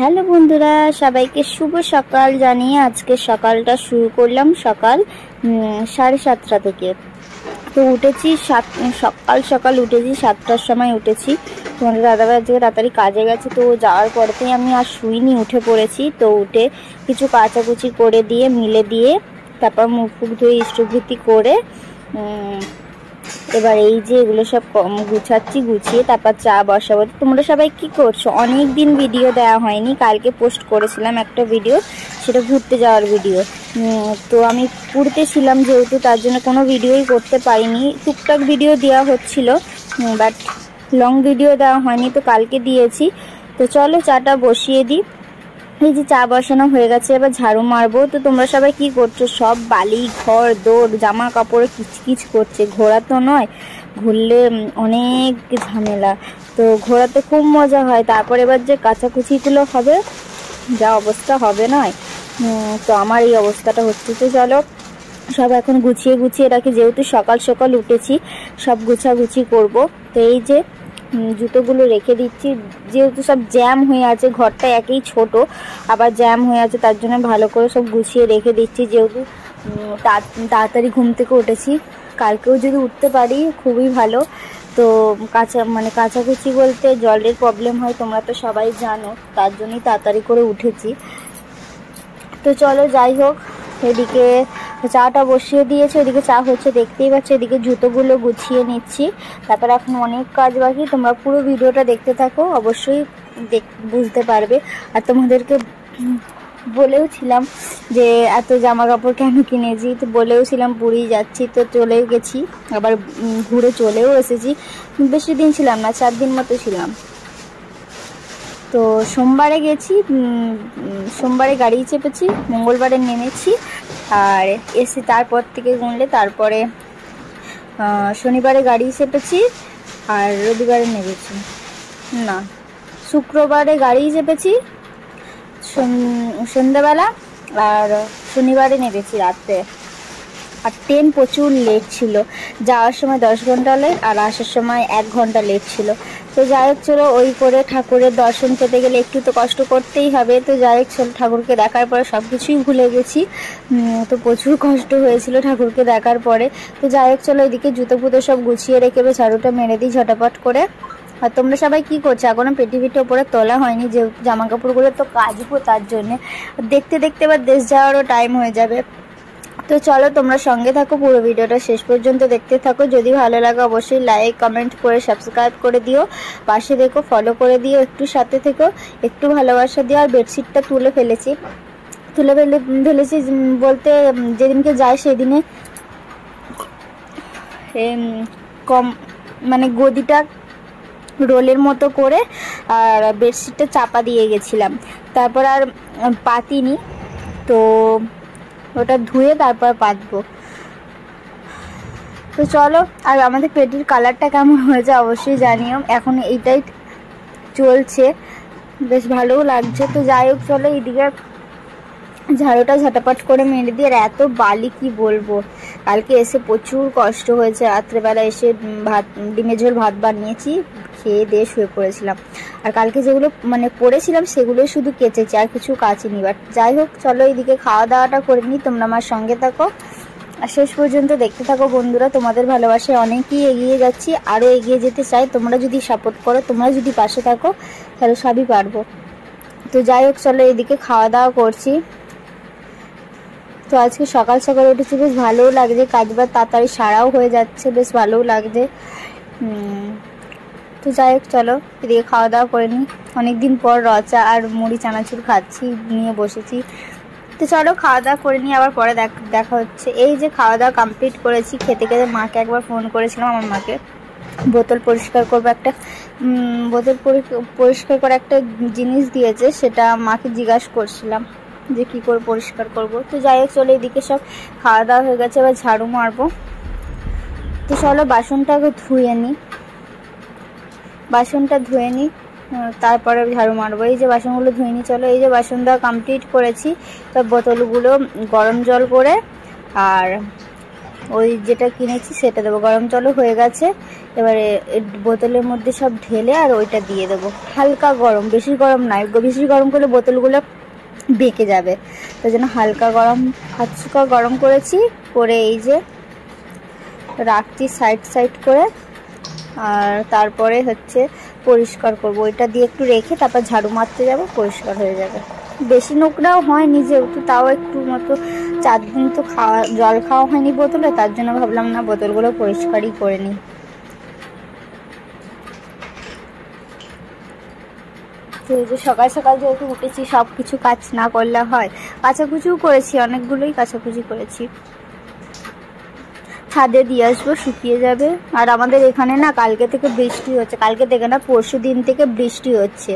Hello বন্ধুরা, সবাইকে শুভ সকাল জানিয়ে আজকে সকালটা শুরু করলাম সকাল 7:30 থেকে। তো উঠেছি সকাল সকাল উঠেছি 7টার সময় উঠেছি। তোমাদের দাদাভাই আজকে তাড়াতাড়ি কাজে গেছে, তো যাওয়ার পরেতেই আমি আর শুইনি, উঠে পড়েছি। তো উঠে কিছু কাচাকুচি করে দিয়ে মিলে দিয়ে তারপর মুখ ফুক ধুয়ে ইষ্টভৃতি করে এবার এই যে এগুলো সব গুছাচ্ছি, গুছিয়ে তারপর চা বসাবো। তোমরা সবাই কি করছো? অনেক দিন ভিডিও দেওয়া হয়নি, কালকে পোস্ট করেছিলাম একটা ভিডিও, সেটা ঘুরতে যাওয়ার ভিডিও। তো আমি ঘুরতে ছিলাম যেহেতু, তার জন্য কোনো ভিডিওই করতে পারিনি। টুকটাক ভিডিও দেওয়া হচ্ছিল, বাট লং ভিডিও দেওয়া হয়নি, তো কালকে দিয়েছি। তো চলো চাটা বসিয়ে দিই। এই যে চা বসানো হয়ে গেছে, এবার ঝাড়ু মারবো। তো তোমরা সবাই কি করছো? সব বালি ঘর দৌড় জামা কাপড়ে কিচকিচ করছে। ঘোরা তো নয়, ঘুরলে অনেক ঝামেলা। তো ঘোরাতে খুব মজা হয়, তারপর এবার যে কাচাকুচিগুলো হবে, যা অবস্থা হবে নয়। তো আমার এই অবস্থাটা হচ্ছে। তো চলো সব এখন গুছিয়ে গুছিয়ে রাখি, যেহেতু সকাল সকাল উঠেছি, সব গুছাগুছি করব। তো এই যে জুতোগুলো রেখে দিচ্ছি, যেহেতু সব জ্যাম হয়ে আছে, ঘরটা একেই ছোট, আবার জ্যাম হয়ে আছে, তার জন্য ভালো করে সব গুছিয়ে রেখে দিচ্ছি। যেহেতু তাড়াতাড়ি ঘুম থেকে উঠেছি, কালকেও যদি উঠতে পারি খুবই ভালো। তো কাচাকুচি বলতে জলের প্রবলেম হয়, তোমরা তো সবাই জানো, তার জন্যই তাড়াতাড়ি করে উঠেছি। তো চলো যাই হোক, এদিকে চাটা বসিয়ে দিয়েছে, এদিকে চা হচ্ছে দেখতেই পাচ্ছ। এদিকে জুতোগুলো গুছিয়ে নিচ্ছি, তারপর এখন অনেক কাজ বাকি। তোমরা পুরো ভিডিওটা দেখতে থাকো, অবশ্যই বুঝতে পারবে। আর তোমাদেরকে বলেও ছিলাম যে এত জামা কাপড় কেন কিনেছি, তো বলেও ছিলাম পুরী যাচ্ছি, তো চলেও গেছি, আবার ঘুরে চলেও এসেছি। বেশি দিন ছিলাম না, 4 দিন মতো ছিলাম। তো সোমবারে গেছি, সোমবারে গাড়ি চেপেছি, মঙ্গলবারে নেমেছি, আর এসে তারপর থেকে গুনলে তারপরে শনিবারে গাড়ি চেপেছি, আর রবিবারে নেমেছি, না শুক্রবারে গাড়ি চেপেছি সন্ধ্যাবেলা, আর শনিবারে নেমেছি রাতে। আর ট্রেন প্রচুর লেট ছিল, যাওয়ার সময় 10 ঘন্টা লেট, আর আসার সময় 1 ঘন্টা লেট ছিল। তো যাই হোক চলো, ওই করে ঠাকুরের দর্শন পেতে গেলে একটু তো কষ্ট করতেই হবে। তো যাই হোক চলো, ঠাকুরকে দেখার পরে সব কিছুই ভুলে গেছি। তো প্রচুর কষ্ট হয়েছিল ঠাকুরকে দেখার পরে। তো যাই হোক চলো, এদিকে জুতো ফুতো সব গুছিয়ে রেখে ঝাড়ুটা মেরে দিই ঝটাপট করে। আর তোমরা সবাই কি করছো? এখনো পেটি ওপরে তোলা হয়নি, যে জামা কাপড়গুলো তো কাচবো, তার জন্যে। দেখতে দেখতে এবার দেশ যাওয়ারও টাইম হয়ে যাবে। তো চলো তোমরা সঙ্গে থাকো, পুরো ভিডিওটা শেষ পর্যন্ত দেখতে থাকো। যদি ভালো লাগে অবশ্যই লাইক কমেন্ট করে সাবস্ক্রাইব করে দিও, পাশে দেখো ফলো করে দিও, একটু সাথে থেকো, একটু ভালোবাসা দিও। আর বেডশিটটা তুলে ফেলেছি বলতে যেদিনকে যাই সেদিনে গদিটা রোলের মতো করে আর বেডশিটটা চাপা দিয়ে গেছিলাম, তারপর আর পাতিনি। তো ওটা ধুয়ে তারপর পাতবো। তো চলো, আর আমাদের পেটির কালারটা কেমন হয়েছে অবশ্যই জানিও। এখন এইটাই চলছে, বেশ ভালোও লাগছে। তো যাই হোক চলো, এইদিকে ঝাড়ুটা ঝটাপট করে মেরে দিয়ে। আর এত বালি কি বলবো, কালকে এসে প্রচুর কষ্ট হয়েছে। রাত্রেবেলা এসে ডিমের ঝোল ভাত বানিয়েছি, খেয়ে দিয়ে শুয়ে পড়েছিলাম। আর কালকে যেগুলো পড়েছিলাম সেগুলো শুধু কেচেছি, আর কিছু কাচিনি। বাট যাই হোক চলো, এইদিকে খাওয়া দাওয়াটা করে নিই। তোমরা আমার সঙ্গে থাকো আর শেষ পর্যন্ত দেখতে থাকো বন্ধুরা। তোমাদের ভালোবাসায় অনেকই এগিয়ে যাচ্ছি, আরও এগিয়ে যেতে চাই। তোমরা যদি সাপোর্ট করো, তোমরা যদি পাশে থাকো, তাহলে সবই পারবো। তো যাই হোক চলো, এদিকে খাওয়া দাওয়া করছি। তো আজকে সকাল সকাল উঠেছি, বেশ ভালোও লাগছে, কাজবার তাড়াতাড়ি সারাও হয়ে যাচ্ছে, বেশ ভালোও লাগছে। তো যাই হোক চলো, এদিকে খাওয়া দাওয়া করে নিই। অনেকদিন পর রচা আর মুড়ি চানাচুর খাচ্ছি, নিয়ে বসেছি। তো চলো খাওয়া দাওয়া করে নিই, আবার পরে দেখা হচ্ছে। এই যে খাওয়া দাওয়া কমপ্লিট করেছি, খেতে খেতে মাকে একবার ফোন করেছিলাম, আমার মাকে বোতল পরিষ্কার করবো, একটা বোতল পরিষ্কার করে একটা জিনিস দিয়েছে, সেটা মাকে জিজ্ঞাসা করছিলাম যে কী করে পরিষ্কার করব। তো যাই হোক চলো, এদিকে সব খাওয়া দাওয়া হয়ে গেছে, এবার ঝাড়ু মারবো। তো চলো বাসনটাকে ধুয়ে নিই, বাসনটা ধুয়ে নিই, তারপরে ঝাড়ু মারবো। এই যে বাসনগুলো ধুয়ে নিই। চলো, এই যে বাসন দেওয়া কমপ্লিট করেছি। তো বোতলগুলো গরম জল করে আর ওই যেটা কিনেছি সেটা দেবো। গরম জলও হয়ে গেছে, এবারে বোতলের মধ্যে সব ঢেলে আর ওইটা দিয়ে দেবো। হালকা গরম, বেশি গরম নয়, বেশি গরম করলে বোতলগুলো বেঁকে যাবে, তাই জন্য হালকা গরম, হালকা গরম করেছি। করে এই যে রাখছি সাইড সাইড করে, আর তারপরে হচ্ছে পরিষ্কার করবো। ওইটা দিয়ে একটু রেখে তারপর ঝাড়ু মারতে যাব, পরিষ্কার হয়ে যাবে। বেশি নোংরাও হয়নি যেহেতু, তাও একটু মতো 4 দিন তো জল খাওয়া হয়নি বোতলে, তার জন্য ভাবলাম না বোতলগুলো পরিষ্কারই করে নিই। তো এই যে সকাল সকাল যেহেতু উঠেছি, সব কিছু কাজ না করলে হয়। কাচাকুচিও করেছি, অনেকগুলোই কাচাকুচি করেছি। ছাদে দিয়ে আসবো, শুকিয়ে যাবে। আর আমাদের এখানে না কালকে থেকে বৃষ্টি হচ্ছে, কালকে থেকে না পরশু দিন থেকে বৃষ্টি হচ্ছে।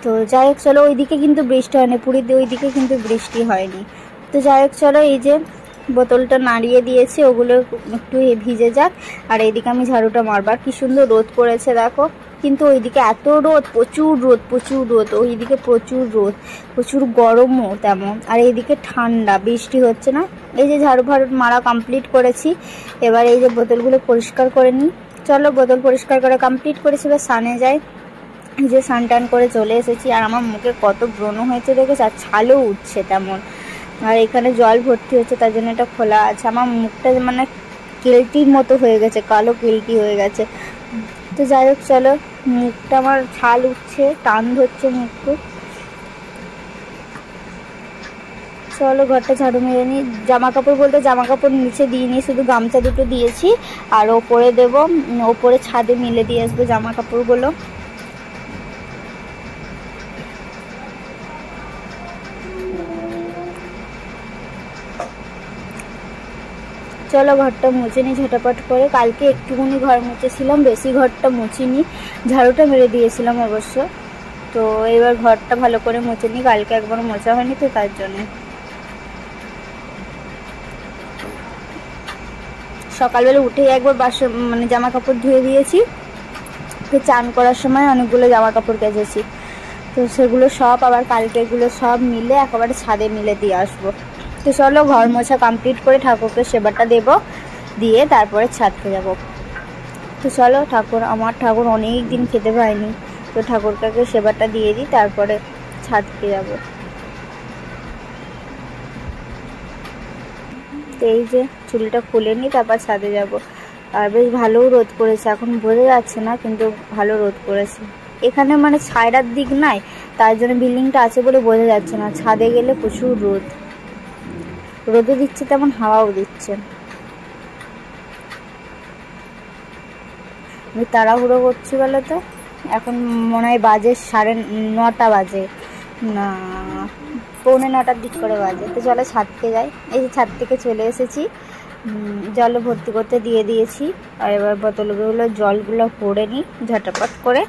তো যাই হোক চলো, ওইদিকে কিন্তু বৃষ্টি হয়নি, পুরীতে ওইদিকে কিন্তু বৃষ্টি হয়নি। তো যাই হোক চলো, এই যে বোতলটা নাড়িয়ে দিয়েছি, ওগুলো একটু ভিজে যাক। আর এইদিকে আমি ঝাড়ুটা মারবার, কি সুন্দর রোদ পড়েছে দেখো। কিন্তু ওইদিকে এত রোদ, প্রচুর রোদ, প্রচুর রোদ। ওইদিকে প্রচুর রোদ, প্রচুর গরমও তেমন। আর এইদিকে ঠান্ডা, বৃষ্টি হচ্ছে না। এই যে ঝাড়ু ফাড়ু মারা কমপ্লিট করেছি, এবার এই যে বোতলগুলো পরিষ্কার করে নিই। চলো, বোতল পরিষ্কার করে কমপ্লিট করেছি, এবার স্নানে যাই। এই যে স্নান টান করে চলে এসেছি। আর আমার মুখে কত ব্রণ হয়েছে দেখেছি, আর ছালও উঠছে তেমন। আর এখানে জল ভর্তি হচ্ছে, তার জন্য এটা খোলা আছে। আমার মুখটা মানে কেলটির মতো হয়ে গেছে, কালো কেলটি হয়ে গেছে। তো যাই হোক চলো, মুখটা আমার ছাল উঠছে, টান ধরছে মুখটা। চলো ঘরটা ঝাড়ু মেরে নিই। জামা কাপড় বলতে জামা কাপড় নিচে দিইনি, শুধু গামছা দুটো দিয়েছি। আর ওপরে দেবো, ওপরে ছাদে মিলে দিয়ে আসবো জামা কাপড়গুলো। চলো ঘরটা মুছে নিই ঝটাপট করে। কালকে একটুখানি ঘর মুছেছিলাম, বেশি ঘরটা মুছিনি, ঝাড়ুটা মেরে দিয়েছিলাম অবশ্য। তো এবার ঘরটা ভালো করে মুছে নিই, কালকে একবার মোছা হয়নি তো তার জন্য। সকালবেলা উঠেই একবার বাসন মানে জামা কাপড় ধুয়ে দিয়েছি। তো চান করার সময় অনেকগুলো জামা কাপড় কেচেছি, তো সেগুলো সব আবার কালকেগুলো সব মিলে একেবারে ছাদে মিলে দিয়ে আসবো। তো চলো ঘর মোছা কমপ্লিট করে ঠাকুরকে সেবাটা দেব, দিয়ে তারপরে ছাদকে যাব। তো চলো, আমার ঠাকুর অনেক দিন খেতে পায়নি, তো ঠাকুরকে সেবাটা দিয়ে দিই, তারপরে ছাদকে যাব। তো এই যে চুলটা খুলে নিই, তারপর ছাদে যাব। আর বেশ ভালো রোদ করেছে, এখন বোঝা যাচ্ছে না কিন্তু ভালো রোদ করেছে। এখানে মানে ছায়রার দিক নাই, তার জন্য বিল্ডিংটা আছে বলে বোঝা যাচ্ছে না। ছাদে গেলে প্রচুর রোদ, রোদও দিচ্ছে তেমন হাওয়াও দিচ্ছে। আমি তাড়াহুড়ো করছি বলে তো, এখন মনে হয় বাজে 9:30 বাজে, না 8:45 দিক করে বাজে। তো চলো ছাদকে যাই। এই যে ছাদ থেকে চলে এসেছি, জল ভর্তি করতে দিয়ে দিয়েছি। আর এবার বোতলগুলো জলগুলো ভরে নিই ঝটাপট করে।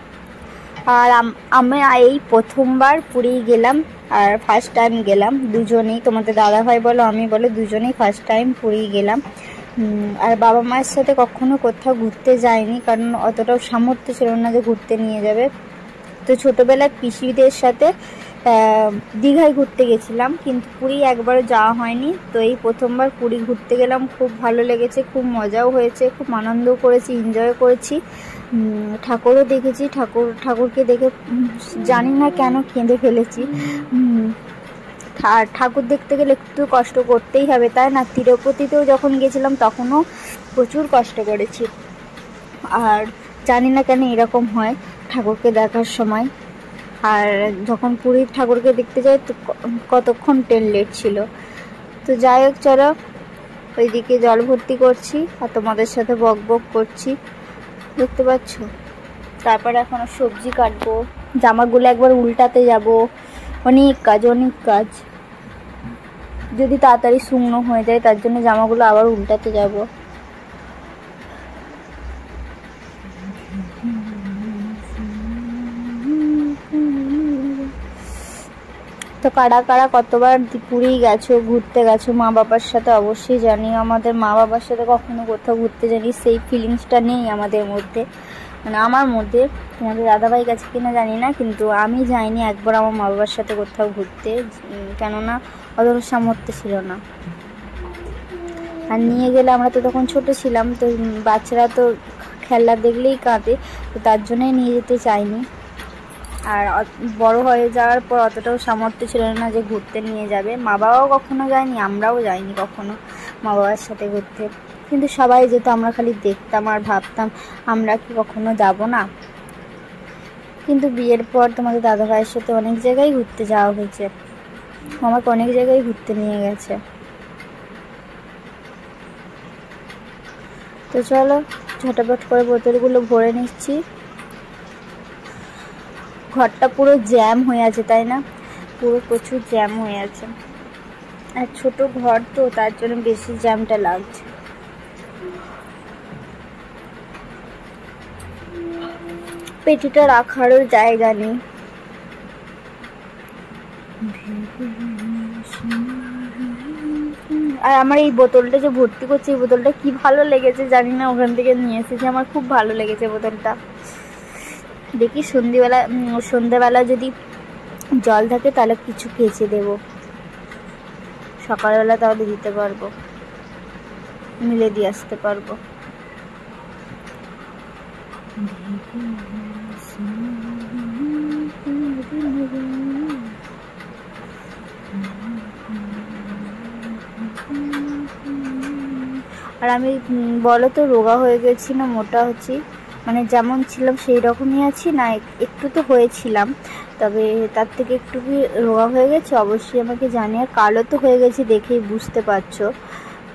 আর আমি এই প্রথমবার পুরী গেলাম, আর ফার্স্ট টাইম গেলাম দুজনেই, তোমাদের দাদাভাই বলো আমি বলো দুজনেই ফার্স্ট টাইম পুরী গেলাম। আর বাবা মায়ের সাথে কখনো কোথাও ঘুরতে যাইনি, কারণ অতটাও সামর্থ্য ছিল না যে ঘুরতে নিয়ে যাবে। তো ছোটোবেলায় পিসিদের সাথে দীঘায় ঘুরতে গেছিলাম, কিন্তু পুরী একবারও যাওয়া হয়নি। তো এই প্রথমবার পুরী ঘুরতে গেলাম, খুব ভালো লেগেছে, খুব মজাও হয়েছে, খুব আনন্দও করেছি, এনজয় করেছি। ঠাকুরও দেখেছি, ঠাকুরকে দেখে জানি না কেন কেঁদে ফেলেছি। আর ঠাকুর দেখতে গেলে একটু কষ্ট করতেই হবে, তাই না? তিরুপতিতেও যখন গেছিলাম তখনও প্রচুর কষ্ট করেছি। আর জানি না কেন এরকম হয় ঠাকুরকে দেখার সময়। আর যখন পুরীর ঠাকুরকে দেখতে যাই তো কতক্ষণ ট্রেন লেট ছিল। তো যাই হোক চলো, ওইদিকে জল ভর্তি করছি আর তোমাদের সাথে বক বক করছি, দেখতে পাচ্ছ। তারপর এখন সবজি কাটবো, জামাগুলো একবার উল্টাতে যাব, অনেক কাজ অনেক কাজ। যদি তাড়াতাড়ি শুকনো হয়ে যায় তার জন্য জামাগুলো আবার উল্টাতে যাব। তো কারা কারা কতবার পুরী গেছো, ঘুরতে গেছো মা বাবার সাথে অবশ্যই জানি। আমাদের মা বাবার সাথে কখনো কোথাও ঘুরতে জানি, সেই ফিলিংসটা নেই আমাদের মধ্যে, মানে আমার মধ্যে। তোমাদের দাদাভাই গেছে কিনা জানি না, কিন্তু আমি যাইনি একবার আমার মা বাবার সাথে কোথাও ঘুরতে, কেননা অত সামর্থ্য ছিল না। আর নিয়ে গেলে আমরা তো তখন ছোট ছিলাম, তো বাচ্চারা তো খেলনা দেখলেই কাঁদে, তো তার জন্যই নিয়ে যেতে চাইনি। আর বড় হয়ে যাওয়ার পর অতটাও সামর্থ্য ছিল না যে ঘুরতে নিয়ে যাবে। মা বাবাও কখনো যায়নি, আমরাও যাইনি কখনো মা বাবার সাথে ঘুরতে, কিন্তু সবাই যেত, আমরা খালি দেখতাম আর ভাবতাম আমরা কি কখনো যাব না। কিন্তু বিয়ের পর তোমাদের দাদা ভাইয়ের সাথে অনেক জায়গায় ঘুরতে যাওয়া হয়েছে, আমাকে অনেক জায়গায় ঘুরতে নিয়ে গেছে। তো চলো ঝটাপট করে বোতলগুলো ভরে নিচ্ছি। ঘরটা পুরো জ্যাম হয়ে আছে, তাই না? পুরো প্রচুর জ্যাম হয়ে আছে, আর ছোট ঘর তো তার জন্য বেশি জ্যামটা লাগছে। পেটিটা রাখারও জায়গা নেই। আর আমার এই বোতলটা যে ভর্তি করছে, এই বোতলটা কি ভালো লেগেছে জানি না, ওখান থেকে নিয়ে এসেছি, আমার খুব ভালো লেগেছে বোতলটা। দেখি সন্ধ্যেবেলা যদি জল থাকে তাহলে কিছু কেচে দেব, সকালবেলা তাহলে দিতে পারবো, মিলে দিয়ে আসতে পারবো। আর আমি বলো তো রোগা হয়ে গেছি না মোটা হচ্ছি, মানে যেমন ছিলাম সেই রকমই আছি না, একটু তো হয়েছিলাম, তবে তার থেকে একটু কি রোগা হয়ে গেছে অবশ্যই আমাকে জানিয়ে। কালো তো হয়ে গেছি, দেখেই বুঝতে পারছো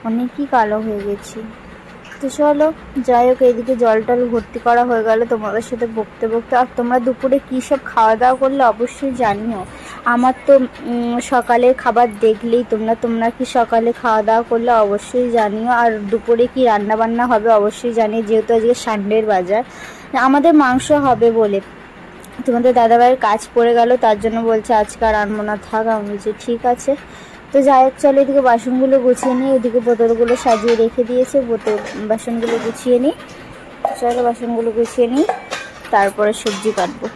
অনেকই কালো হয়ে গেছি। তো চলো যাই হোক, এইদিকে জল টল ভর্তি করা হয়ে গেল তোমাদের সাথে বকতে বকতে। আর তোমরা দুপুরে কী সব খাওয়া দাওয়া করলে অবশ্যই জানিও। আমার তো সকালের খাবার দেখলেই তোমরা কি সকালে খাওয়া দাওয়া করলে অবশ্যই জানিও। আর দুপুরে কি রান্না বান্না হবে অবশ্যই জানিও, যেহেতু আজকে সানডের বাজার, আমাদের মাংস হবে বলে। তোমাদের দাদাভাইয়ের কাজ পড়ে গেল, তার জন্য বলছে আজকে আর আনবো না, থাক। আমি বলছি ঠিক আছে। তো যাই হোক চলো, এদিকে বাসনগুলো গুছিয়ে নিই, ওদিকে বোতলগুলো সাজিয়ে রেখে দিয়েছে, বাসনগুলো গুছিয়ে নিই। চলো বাসনগুলো গুছিয়ে নিই, তারপরে সবজি কাটবো।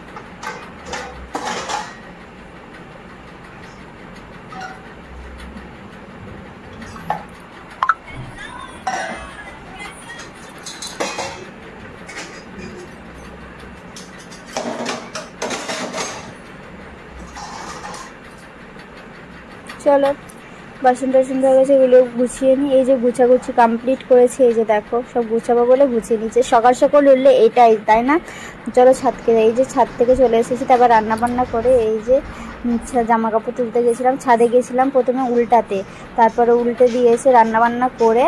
চলো বাসন টাসন হয়ে গেছে, এগুলো গুছিয়ে নিই। এই যে গুছাগুছি কমপ্লিট করেছি, এই যে দেখো সব গুছাবো বলে গুছিয়ে নিচ্ছে। সকাল সকাল উঠলে এটাই, তাই না? চলো ছাদকে, এই যে ছাদ থেকে চলে এসেছি, তারপর রান্না বান্না করে এই যে জামা কাপড় তুলতে গেছিলাম, ছাদে গেছিলাম প্রথমে উল্টাতে, তারপরে উল্টে দিয়ে এসে রান্না বান্না করে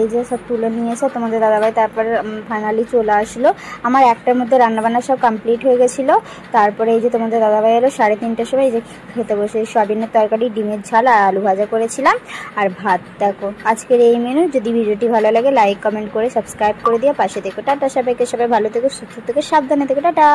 এই যে সব তুলে নিয়ে এসে তোমাদের দাদাভাই তারপরে ফাইনালি চলে আসলো। আমার একটার মধ্যে রান্নাবান্না সব কমপ্লিট হয়ে গেছিলো। তারপরে এই যে তোমাদের দাদাভাই এলো 3:30টার সময়, এই যে খেতে বসে সয়াবিনের তরকারি, ডিমের ঝাল আর আলু ভাজা করেছিলাম আর ভাত। দেখো আজকের এই মেনু। যদি ভিডিওটি ভালো লাগে লাইক কমেন্ট করে সাবস্ক্রাইব করে দিয়ে পাশে থেকো। টাটা সবাইকে, সবাই ভালো থেকো, সুস্থ থেকো, সাবধানে থেকো, টাটা।